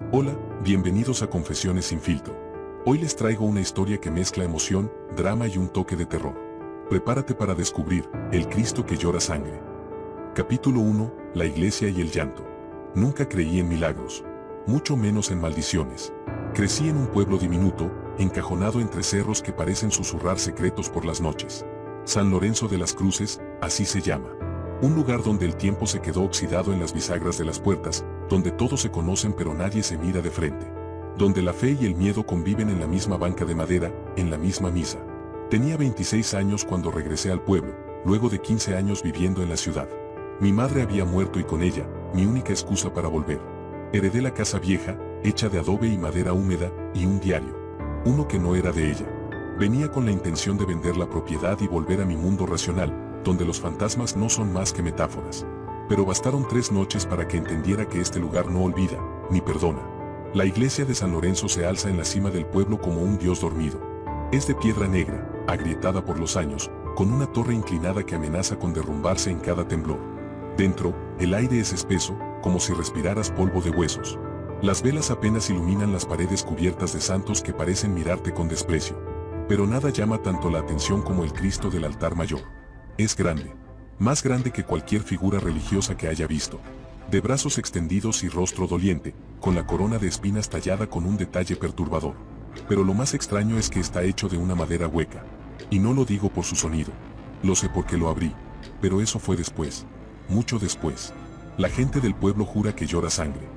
Hola, bienvenidos a Confesiones sin filtro. Hoy les traigo una historia que mezcla emoción, drama y un toque de terror. Prepárate para descubrir el Cristo que llora sangre. Capítulo 1. La iglesia y el llanto. Nunca creí en milagros, mucho menos en maldiciones. Crecí en un pueblo diminuto, encajonado entre cerros que parecen susurrar secretos por las noches. San Lorenzo de las Cruces, así se llama. Un lugar donde el tiempo se quedó oxidado en las bisagras de las puertas, donde todos se conocen pero nadie se mira de frente. Donde la fe y el miedo conviven en la misma banca de madera, en la misma misa. Tenía 26 años cuando regresé al pueblo, luego de 15 años viviendo en la ciudad. Mi madre había muerto y con ella, mi única excusa para volver. Heredé la casa vieja, hecha de adobe y madera húmeda, y un diario. Uno que no era de ella. Venía con la intención de vender la propiedad y volver a mi mundo racional, donde los fantasmas no son más que metáforas. Pero bastaron 3 noches para que entendiera que este lugar no olvida, ni perdona. La iglesia de San Lorenzo se alza en la cima del pueblo como un dios dormido. Es de piedra negra, agrietada por los años, con una torre inclinada que amenaza con derrumbarse en cada temblor. Dentro, el aire es espeso, como si respiraras polvo de huesos. Las velas apenas iluminan las paredes cubiertas de santos que parecen mirarte con desprecio. Pero nada llama tanto la atención como el Cristo del altar mayor. Es grande. Más grande que cualquier figura religiosa que haya visto. De brazos extendidos y rostro doliente, con la corona de espinas tallada con un detalle perturbador. Pero lo más extraño es que está hecho de una madera hueca. Y no lo digo por su sonido. Lo sé porque lo abrí. Pero eso fue después. Mucho después. La gente del pueblo jura que llora sangre.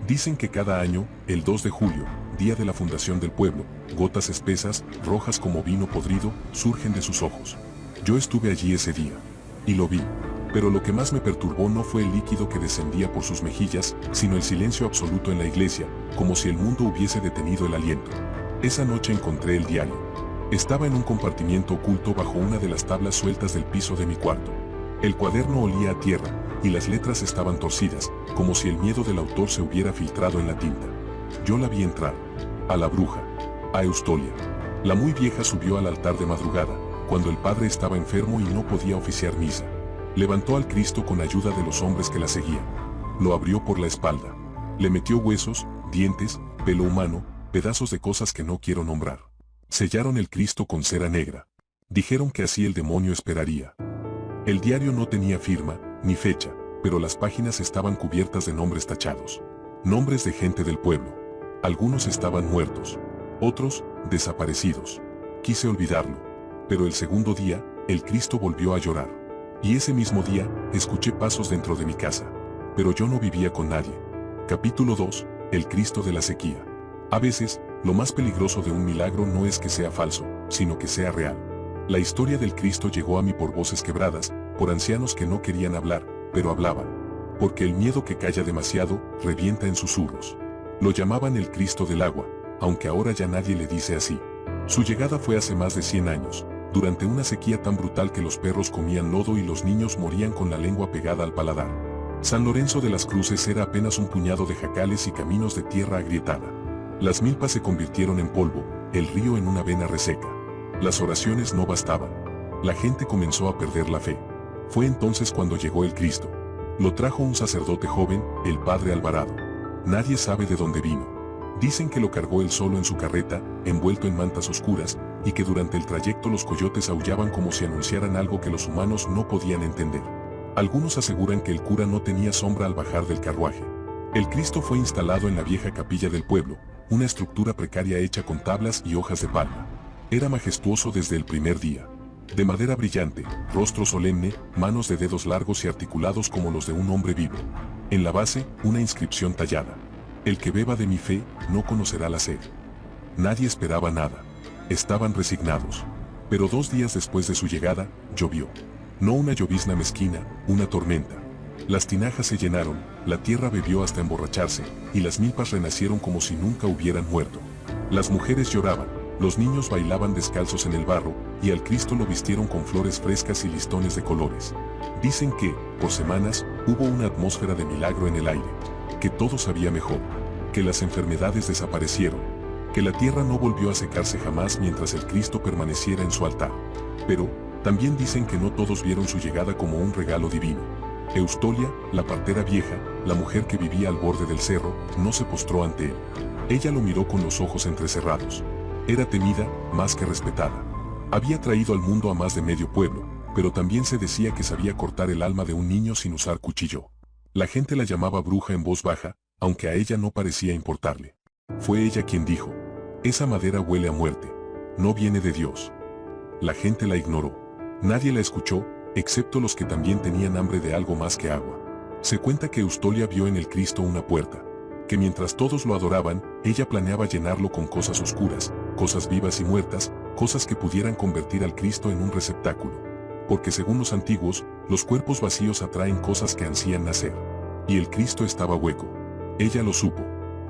Dicen que cada año, el 2 de julio, día de la fundación del pueblo, gotas espesas, rojas como vino podrido, surgen de sus ojos. Yo estuve allí ese día. Y lo vi. Pero lo que más me perturbó no fue el líquido que descendía por sus mejillas, sino el silencio absoluto en la iglesia, como si el mundo hubiese detenido el aliento. Esa noche encontré el diario. Estaba en un compartimiento oculto bajo una de las tablas sueltas del piso de mi cuarto. El cuaderno olía a tierra, y las letras estaban torcidas, como si el miedo del autor se hubiera filtrado en la tinta. Yo la vi entrar. A la bruja. A Eustolia. La muy vieja subió al altar de madrugada, cuando el padre estaba enfermo y no podía oficiar misa. Levantó al Cristo con ayuda de los hombres que la seguían. Lo abrió por la espalda. Le metió huesos, dientes, pelo humano, pedazos de cosas que no quiero nombrar. Sellaron el Cristo con cera negra. Dijeron que así el demonio esperaría. El diario no tenía firma, ni fecha, pero las páginas estaban cubiertas de nombres tachados. Nombres de gente del pueblo. Algunos estaban muertos. Otros, desaparecidos. Quise olvidarlo. Pero el segundo día, el Cristo volvió a llorar. Y ese mismo día, escuché pasos dentro de mi casa. Pero yo no vivía con nadie. Capítulo 2. El Cristo de la sequía. A veces, lo más peligroso de un milagro no es que sea falso, sino que sea real. La historia del Cristo llegó a mí por voces quebradas, por ancianos que no querían hablar, pero hablaban. Porque el miedo que calla demasiado, revienta en susurros. Lo llamaban el Cristo del agua, aunque ahora ya nadie le dice así. Su llegada fue hace más de 100 años. Durante una sequía tan brutal que los perros comían lodo y los niños morían con la lengua pegada al paladar. San Lorenzo de las Cruces era apenas un puñado de jacales y caminos de tierra agrietada. Las milpas se convirtieron en polvo, el río en una vena reseca. Las oraciones no bastaban. La gente comenzó a perder la fe. Fue entonces cuando llegó el Cristo. Lo trajo un sacerdote joven, el padre Alvarado. Nadie sabe de dónde vino. Dicen que lo cargó él solo en su carreta, envuelto en mantas oscuras, y que durante el trayecto los coyotes aullaban como si anunciaran algo que los humanos no podían entender. Algunos aseguran que el cura no tenía sombra al bajar del carruaje. El Cristo fue instalado en la vieja capilla del pueblo, una estructura precaria hecha con tablas y hojas de palma. Era majestuoso desde el primer día. De madera brillante, rostro solemne, manos de dedos largos y articulados como los de un hombre vivo. En la base, una inscripción tallada. El que beba de mi fe, no conocerá la sed. Nadie esperaba nada. Estaban resignados. Pero 2 días después de su llegada, llovió. No una llovizna mezquina, una tormenta. Las tinajas se llenaron, la tierra bebió hasta emborracharse, y las milpas renacieron como si nunca hubieran muerto. Las mujeres lloraban, los niños bailaban descalzos en el barro, y al Cristo lo vistieron con flores frescas y listones de colores. Dicen que, por semanas, hubo una atmósfera de milagro en el aire. Que todo sabía mejor. Que las enfermedades desaparecieron. Que la tierra no volvió a secarse jamás mientras el Cristo permaneciera en su altar. Pero, también dicen que no todos vieron su llegada como un regalo divino. Eustolia, la partera vieja, la mujer que vivía al borde del cerro, no se postró ante él. Ella lo miró con los ojos entrecerrados. Era temida, más que respetada. Había traído al mundo a más de medio pueblo, pero también se decía que sabía cortar el alma de un niño sin usar cuchillo. La gente la llamaba bruja en voz baja, aunque a ella no parecía importarle. Fue ella quien dijo: esa madera huele a muerte. No viene de Dios. La gente la ignoró. Nadie la escuchó, excepto los que también tenían hambre de algo más que agua. Se cuenta que Eustolia vio en el Cristo una puerta, que mientras todos lo adoraban, ella planeaba llenarlo con cosas oscuras, cosas vivas y muertas, cosas que pudieran convertir al Cristo en un receptáculo. Porque según los antiguos, los cuerpos vacíos atraen cosas que ansían nacer. Y el Cristo estaba hueco. Ella lo supo.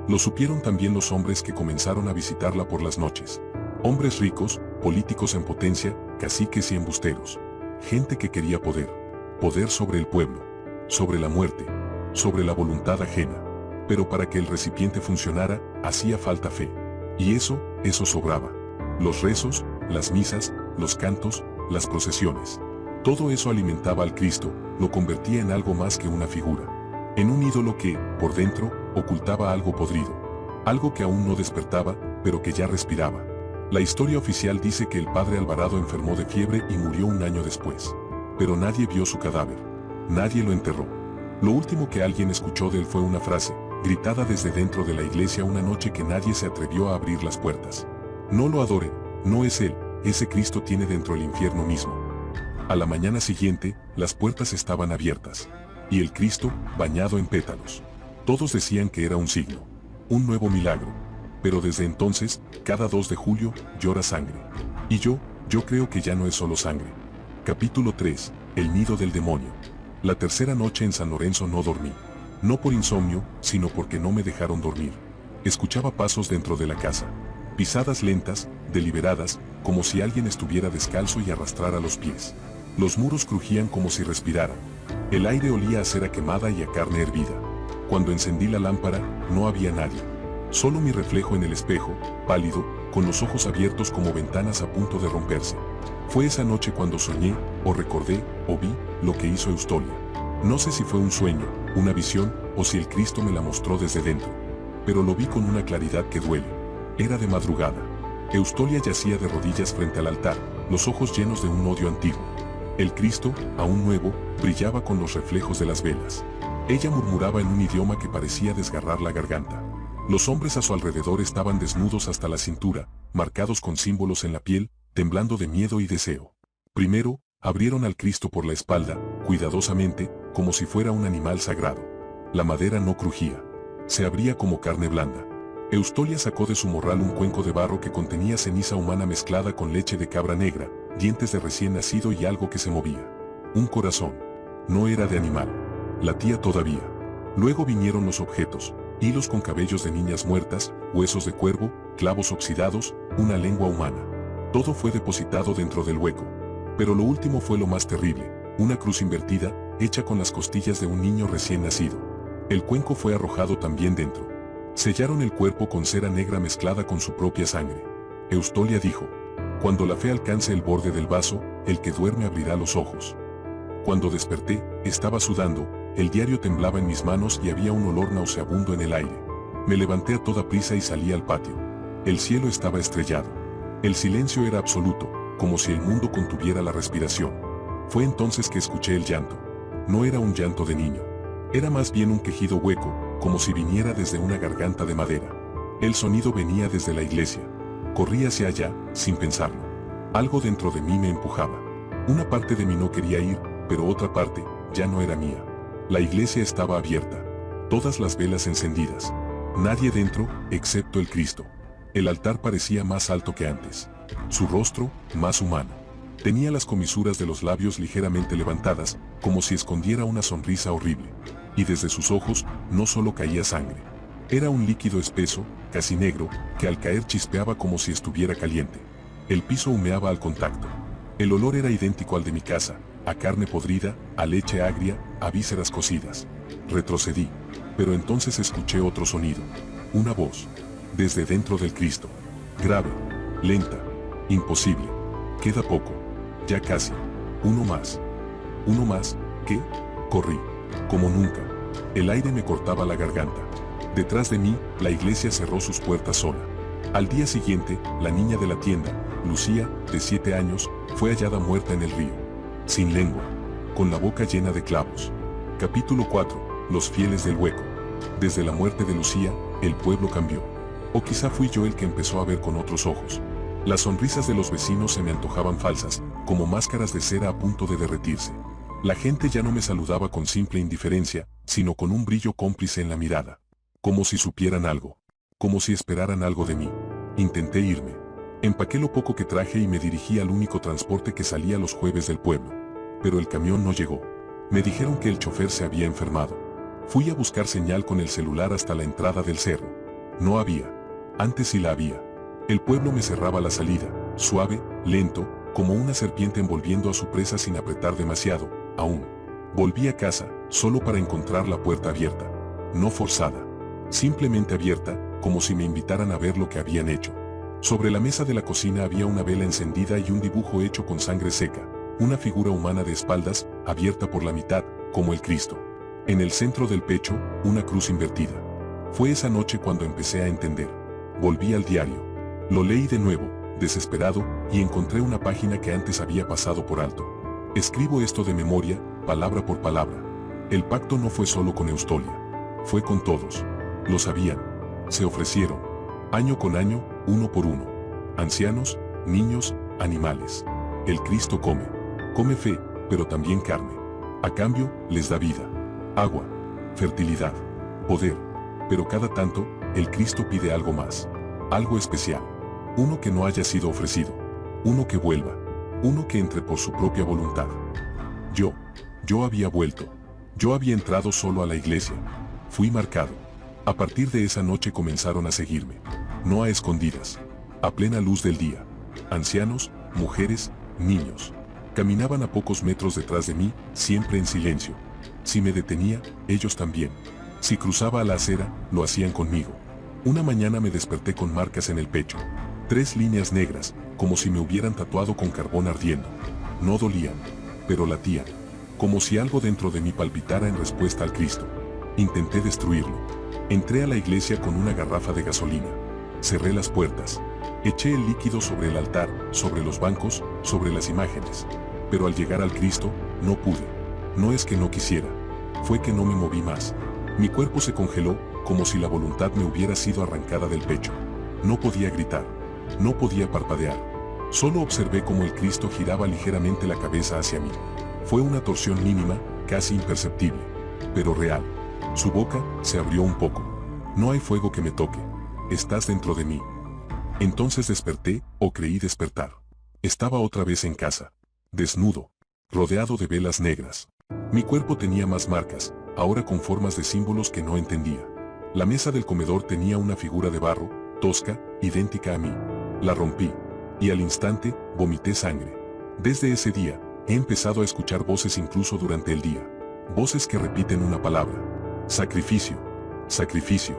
Lo supieron también los hombres que comenzaron a visitarla por las noches. Hombres ricos, políticos en potencia, caciques y embusteros. Gente que quería poder. Poder sobre el pueblo. Sobre la muerte. Sobre la voluntad ajena. Pero para que el recipiente funcionara, hacía falta fe. Y eso sobraba. Los rezos, las misas, los cantos, las procesiones. Todo eso alimentaba al Cristo, lo convertía en algo más que una figura. En un ídolo que, por dentro, ocultaba algo podrido. Algo que aún no despertaba, pero que ya respiraba. La historia oficial dice que el padre Alvarado enfermó de fiebre y murió un año después. Pero nadie vio su cadáver. Nadie lo enterró. Lo último que alguien escuchó de él fue una frase, gritada desde dentro de la iglesia una noche que nadie se atrevió a abrir las puertas. No lo adoren, no es él, ese Cristo tiene dentro el infierno mismo. A la mañana siguiente, las puertas estaban abiertas. Y el Cristo, bañado en pétalos. Todos decían que era un signo. Un nuevo milagro. Pero desde entonces, cada 2 de julio, llora sangre. Y yo creo que ya no es solo sangre. Capítulo 3. El nido del demonio. La tercera noche en San Lorenzo no dormí. No por insomnio, sino porque no me dejaron dormir. Escuchaba pasos dentro de la casa. Pisadas lentas, deliberadas, como si alguien estuviera descalzo y arrastrara los pies. Los muros crujían como si respiraran. El aire olía a cera quemada y a carne hervida. Cuando encendí la lámpara, no había nadie. Solo mi reflejo en el espejo, pálido, con los ojos abiertos como ventanas a punto de romperse. Fue esa noche cuando soñé, o recordé, o vi, lo que hizo Eustolia. No sé si fue un sueño, una visión, o si el Cristo me la mostró desde dentro. Pero lo vi con una claridad que duele. Era de madrugada. Eustolia yacía de rodillas frente al altar, los ojos llenos de un odio antiguo. El Cristo, aún nuevo, brillaba con los reflejos de las velas. Ella murmuraba en un idioma que parecía desgarrar la garganta. Los hombres a su alrededor estaban desnudos hasta la cintura, marcados con símbolos en la piel, temblando de miedo y deseo. Primero, abrieron al Cristo por la espalda, cuidadosamente, como si fuera un animal sagrado. La madera no crujía. Se abría como carne blanda. Eustolia sacó de su morral un cuenco de barro que contenía ceniza humana mezclada con leche de cabra negra, dientes de recién nacido y algo que se movía. Un corazón. No era de animal. Latía todavía. Luego vinieron los objetos, hilos con cabellos de niñas muertas, huesos de cuervo, clavos oxidados, una lengua humana. Todo fue depositado dentro del hueco. Pero lo último fue lo más terrible, una cruz invertida, hecha con las costillas de un niño recién nacido. El cuenco fue arrojado también dentro. Sellaron el cuerpo con cera negra mezclada con su propia sangre. Eustolia dijo: cuando la fe alcance el borde del vaso, el que duerme abrirá los ojos. Cuando desperté, estaba sudando, el diario temblaba en mis manos y había un olor nauseabundo en el aire. Me levanté a toda prisa y salí al patio. El cielo estaba estrellado. El silencio era absoluto, como si el mundo contuviera la respiración. Fue entonces que escuché el llanto. No era un llanto de niño. Era más bien un quejido hueco, como si viniera desde una garganta de madera. El sonido venía desde la iglesia. Corrí hacia allá, sin pensarlo. Algo dentro de mí me empujaba. Una parte de mí no quería ir, pero otra parte, ya no era mía. La iglesia estaba abierta. Todas las velas encendidas. Nadie dentro, excepto el Cristo. El altar parecía más alto que antes. Su rostro, más humano. Tenía las comisuras de los labios ligeramente levantadas, como si escondiera una sonrisa horrible. Y desde sus ojos, no solo caía sangre. Era un líquido espeso, casi negro, que al caer chispeaba como si estuviera caliente. El piso humeaba al contacto. El olor era idéntico al de mi casa, a carne podrida, a leche agria, a vísceras cocidas. Retrocedí, pero entonces escuché otro sonido. Una voz. Desde dentro del Cristo. Grave. Lenta. Imposible. Queda poco. Ya casi. Uno más. ¿Uno más? ¿Qué? Corrí, como nunca. El aire me cortaba la garganta. Detrás de mí, la iglesia cerró sus puertas sola. Al día siguiente, la niña de la tienda, Lucía, de 7 años, fue hallada muerta en el río. Sin lengua, con la boca llena de clavos. Capítulo 4. Los fieles del hueco. Desde la muerte de Lucía, el pueblo cambió. O quizá fui yo el que empezó a ver con otros ojos. Las sonrisas de los vecinos se me antojaban falsas, como máscaras de cera a punto de derretirse. La gente ya no me saludaba con simple indiferencia, sino con un brillo cómplice en la mirada. Como si supieran algo. Como si esperaran algo de mí. Intenté irme. Empaqué lo poco que traje y me dirigí al único transporte que salía los jueves del pueblo. Pero el camión no llegó. Me dijeron que el chofer se había enfermado. Fui a buscar señal con el celular hasta la entrada del cerro. No había. Antes sí la había. El pueblo me cerraba la salida, suave, lento, como una serpiente envolviendo a su presa sin apretar demasiado, aún. Volví a casa, solo para encontrar la puerta abierta. No forzada. Simplemente abierta, como si me invitaran a ver lo que habían hecho. Sobre la mesa de la cocina había una vela encendida y un dibujo hecho con sangre seca, una figura humana de espaldas, abierta por la mitad, como el Cristo. En el centro del pecho, una cruz invertida. Fue esa noche cuando empecé a entender. Volví al diario. Lo leí de nuevo, desesperado, y encontré una página que antes había pasado por alto. Escribo esto de memoria, palabra por palabra. El pacto no fue solo con Eustolia. Fue con todos. Lo sabían. Se ofrecieron. Año con año, uno por uno. Ancianos, niños, animales. El Cristo come. Come fe, pero también carne. A cambio, les da vida. Agua. Fertilidad. Poder. Pero cada tanto, el Cristo pide algo más. Algo especial. Uno que no haya sido ofrecido. Uno que vuelva. Uno que entre por su propia voluntad. Yo había vuelto. Yo había entrado solo a la iglesia. Fui marcado. A partir de esa noche comenzaron a seguirme. No a escondidas. A plena luz del día. Ancianos, mujeres, niños. Caminaban a pocos metros detrás de mí, siempre en silencio. Si me detenía, ellos también. Si cruzaba a la acera, lo hacían conmigo. Una mañana me desperté con marcas en el pecho. 3 líneas negras, como si me hubieran tatuado con carbón ardiendo. No dolían, pero latían. Como si algo dentro de mí palpitara en respuesta al Cristo. Intenté destruirlo. Entré a la iglesia con una garrafa de gasolina. Cerré las puertas. Eché el líquido sobre el altar, sobre los bancos, sobre las imágenes. Pero al llegar al Cristo, no pude. No es que no quisiera. Fue que no me moví más. Mi cuerpo se congeló, como si la voluntad me hubiera sido arrancada del pecho. No podía gritar. No podía parpadear. Solo observé cómo el Cristo giraba ligeramente la cabeza hacia mí. Fue una torsión mínima, casi imperceptible. Pero real. Su boca se abrió un poco. No hay fuego que me toque. Estás dentro de mí. Entonces desperté, o creí despertar. Estaba otra vez en casa. Desnudo. Rodeado de velas negras. Mi cuerpo tenía más marcas, ahora con formas de símbolos que no entendía. La mesa del comedor tenía una figura de barro, tosca, idéntica a mí. La rompí. Y al instante, vomité sangre. Desde ese día, he empezado a escuchar voces incluso durante el día. Voces que repiten una palabra. Sacrificio. Sacrificio.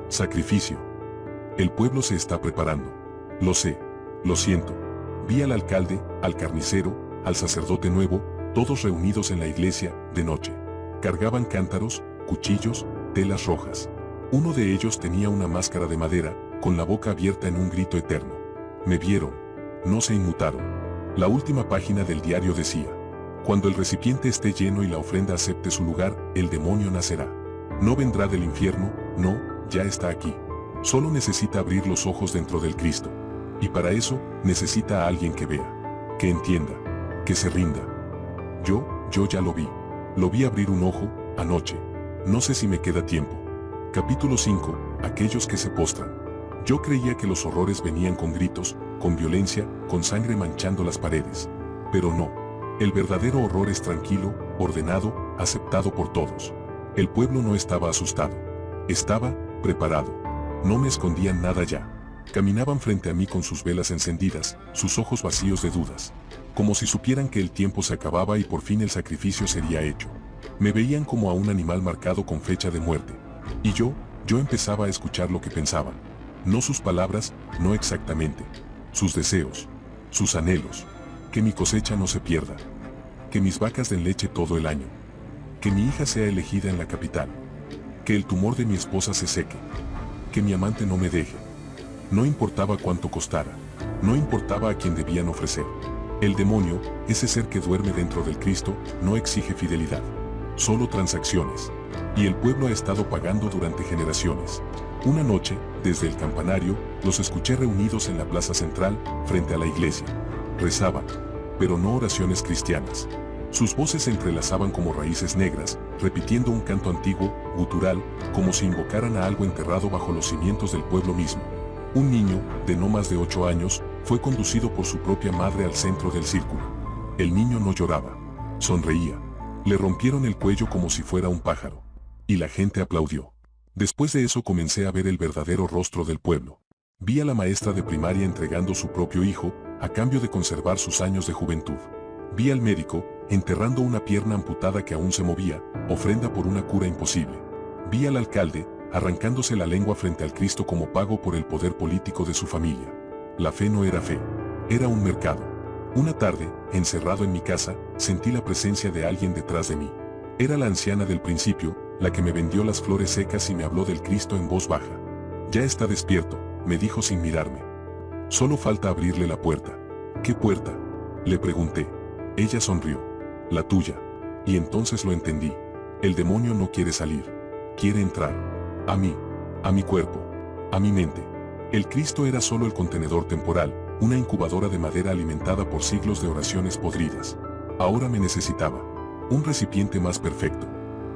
Sacrificio. El pueblo se está preparando. Lo sé. Lo siento. Vi al alcalde, al carnicero, al sacerdote nuevo, todos reunidos en la iglesia, de noche. Cargaban cántaros, cuchillos, telas rojas. Uno de ellos tenía una máscara de madera, con la boca abierta en un grito eterno. Me vieron. No se inmutaron. La última página del diario decía: cuando el recipiente esté lleno y la ofrenda acepte su lugar, el demonio nacerá. No vendrá del infierno, no, ya está aquí. Solo necesita abrir los ojos dentro del Cristo. Y para eso, necesita a alguien que vea, que entienda, que se rinda. Yo ya lo vi. Lo vi abrir un ojo, anoche. No sé si me queda tiempo. Capítulo 5. Aquellos que se postran. Yo creía que los horrores venían con gritos, con violencia, con sangre manchando las paredes. Pero no. El verdadero horror es tranquilo, ordenado, aceptado por todos. El pueblo no estaba asustado. Estaba preparado. No me escondían nada ya. Caminaban frente a mí con sus velas encendidas, sus ojos vacíos de dudas. Como si supieran que el tiempo se acababa y por fin el sacrificio sería hecho. Me veían como a un animal marcado con fecha de muerte. Y yo empezaba a escuchar lo que pensaban. No sus palabras, no exactamente. Sus deseos. Sus anhelos. Que mi cosecha no se pierda. Que mis vacas den leche todo el año. Que mi hija sea elegida en la capital. Que el tumor de mi esposa se seque. Que mi amante no me deje. No importaba cuánto costara. No importaba a quién debían ofrecer. El demonio, ese ser que duerme dentro del Cristo, no exige fidelidad. Solo transacciones. Y el pueblo ha estado pagando durante generaciones. Una noche, desde el campanario, los escuché reunidos en la plaza central, frente a la iglesia. Rezaban, pero no oraciones cristianas. Sus voces se entrelazaban como raíces negras, repitiendo un canto antiguo, gutural, como si invocaran a algo enterrado bajo los cimientos del pueblo mismo. Un niño, de no más de 8 años, fue conducido por su propia madre al centro del círculo. El niño no lloraba. Sonreía. Le rompieron el cuello como si fuera un pájaro. Y la gente aplaudió. Después de eso comencé a ver el verdadero rostro del pueblo. Vi a la maestra de primaria entregando su propio hijo, a cambio de conservar sus años de juventud. Vi al médico, enterrando una pierna amputada que aún se movía, ofrenda por una cura imposible. Vi al alcalde, arrancándose la lengua frente al Cristo como pago por el poder político de su familia. La fe no era fe, era un mercado. Una tarde, encerrado en mi casa, sentí la presencia de alguien detrás de mí. Era la anciana del principio, la que me vendió las flores secas y me habló del Cristo en voz baja. Ya está despierto, me dijo sin mirarme. Solo falta abrirle la puerta. ¿Qué puerta?, le pregunté. Ella sonrió. La tuya. Y entonces lo entendí. El demonio no quiere salir. Quiere entrar. A mí. A mi cuerpo. A mi mente. El Cristo era solo el contenedor temporal, una incubadora de madera alimentada por siglos de oraciones podridas. Ahora me necesitaba. Un recipiente más perfecto.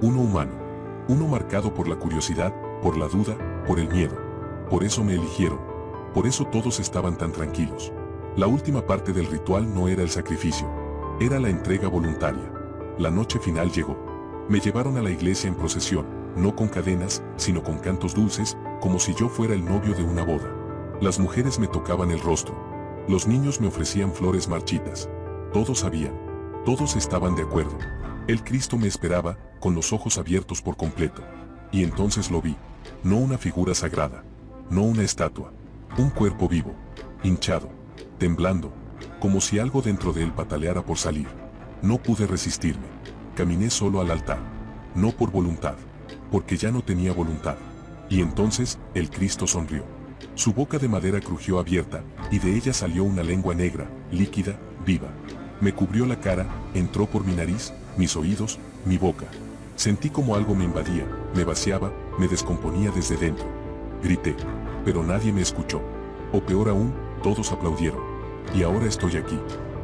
Uno humano. Uno marcado por la curiosidad, por la duda, por el miedo. Por eso me eligieron. Por eso todos estaban tan tranquilos. La última parte del ritual no era el sacrificio. Era la entrega voluntaria. La noche final llegó. Me llevaron a la iglesia en procesión, no con cadenas, sino con cantos dulces, como si yo fuera el novio de una boda. Las mujeres me tocaban el rostro. Los niños me ofrecían flores marchitas. Todos sabían. Todos estaban de acuerdo. El Cristo me esperaba, con los ojos abiertos por completo. Y entonces lo vi. No una figura sagrada. No una estatua. Un cuerpo vivo. Hinchado. Temblando. Como si algo dentro de él pataleara por salir. No pude resistirme. Caminé solo al altar. No por voluntad. Porque ya no tenía voluntad. Y entonces, el Cristo sonrió. Su boca de madera crujió abierta, y de ella salió una lengua negra, líquida, viva. Me cubrió la cara, entró por mi nariz, mis oídos, mi boca. Sentí como algo me invadía, me vaciaba, me descomponía desde dentro. Grité, pero nadie me escuchó. O peor aún, todos aplaudieron. Y ahora estoy aquí,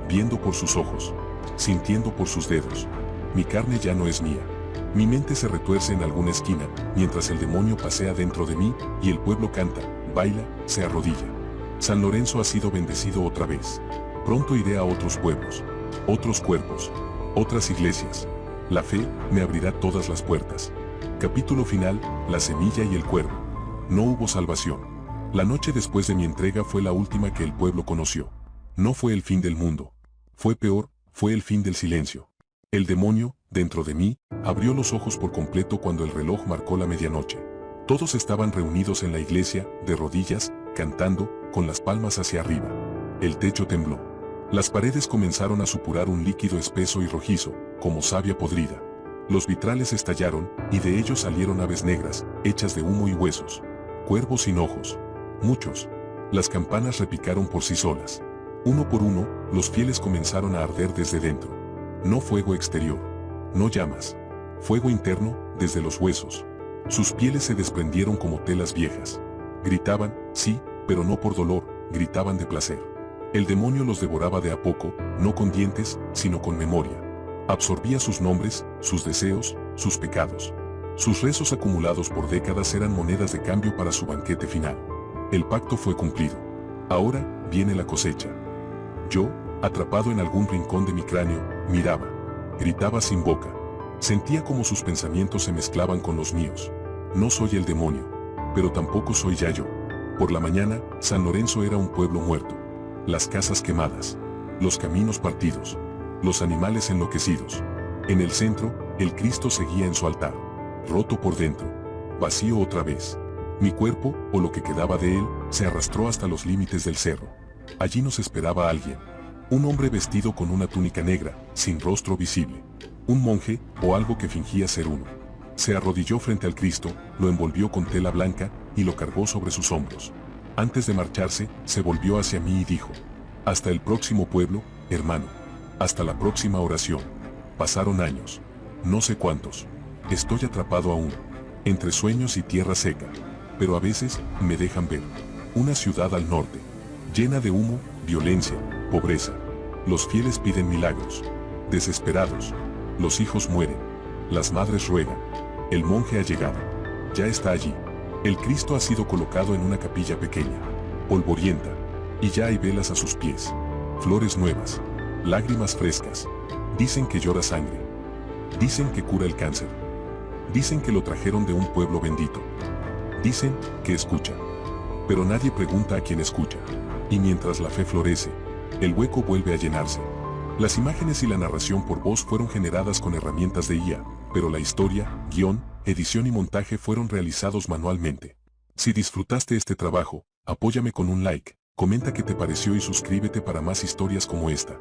viendo por sus ojos, sintiendo por sus dedos. Mi carne ya no es mía. Mi mente se retuerce en alguna esquina, mientras el demonio pasea dentro de mí, y el pueblo canta, baila, se arrodilla. San Lorenzo ha sido bendecido otra vez. Pronto iré a otros pueblos, otros cuerpos, otras iglesias. La fe me abrirá todas las puertas. Capítulo final, la semilla y el cuervo. No hubo salvación. La noche después de mi entrega fue la última que el pueblo conoció. No fue el fin del mundo. Fue peor, fue el fin del silencio. El demonio, dentro de mí, abrió los ojos por completo cuando el reloj marcó la medianoche. Todos estaban reunidos en la iglesia, de rodillas, cantando, con las palmas hacia arriba. El techo tembló. Las paredes comenzaron a supurar un líquido espeso y rojizo, como savia podrida. Los vitrales estallaron, y de ellos salieron aves negras, hechas de humo y huesos. Cuervos sin ojos. Muchos. Las campanas repicaron por sí solas. Uno por uno, los fieles comenzaron a arder desde dentro. No fuego exterior. No llamas. Fuego interno, desde los huesos. Sus pieles se desprendieron como telas viejas. Gritaban, sí, pero no por dolor, gritaban de placer. El demonio los devoraba de a poco, no con dientes, sino con memoria. Absorbía sus nombres, sus deseos, sus pecados. Sus rezos acumulados por décadas eran monedas de cambio para su banquete final. El pacto fue cumplido. Ahora, viene la cosecha. Yo, atrapado en algún rincón de mi cráneo, miraba. Gritaba sin boca. Sentía como sus pensamientos se mezclaban con los míos. No soy el demonio, pero tampoco soy ya yo. Por la mañana, San Lorenzo era un pueblo muerto. Las casas quemadas. Los caminos partidos. Los animales enloquecidos. En el centro, el Cristo seguía en su altar. Roto por dentro. Vacío otra vez. Mi cuerpo, o lo que quedaba de él, se arrastró hasta los límites del cerro. Allí nos esperaba alguien. Un hombre vestido con una túnica negra, sin rostro visible. Un monje, o algo que fingía ser uno. Se arrodilló frente al Cristo, lo envolvió con tela blanca, y lo cargó sobre sus hombros. Antes de marcharse, se volvió hacia mí y dijo: hasta el próximo pueblo, hermano. Hasta la próxima oración. Pasaron años. No sé cuántos. Estoy atrapado aún. Entre sueños y tierra seca. Pero a veces, me dejan ver. Una ciudad al norte. Llena de humo, violencia, pobreza. Los fieles piden milagros. Desesperados. Los hijos mueren. Las madres ruegan. El monje ha llegado. Ya está allí. El Cristo ha sido colocado en una capilla pequeña, polvorienta, y ya hay velas a sus pies. Flores nuevas. Lágrimas frescas. Dicen que llora sangre. Dicen que cura el cáncer. Dicen que lo trajeron de un pueblo bendito. Dicen que escucha. Pero nadie pregunta a quién escucha. Y mientras la fe florece, el hueco vuelve a llenarse. Las imágenes y la narración por voz fueron generadas con herramientas de IA, pero la historia, guión, edición y montaje fueron realizados manualmente. Si disfrutaste este trabajo, apóyame con un like, comenta qué te pareció y suscríbete para más historias como esta.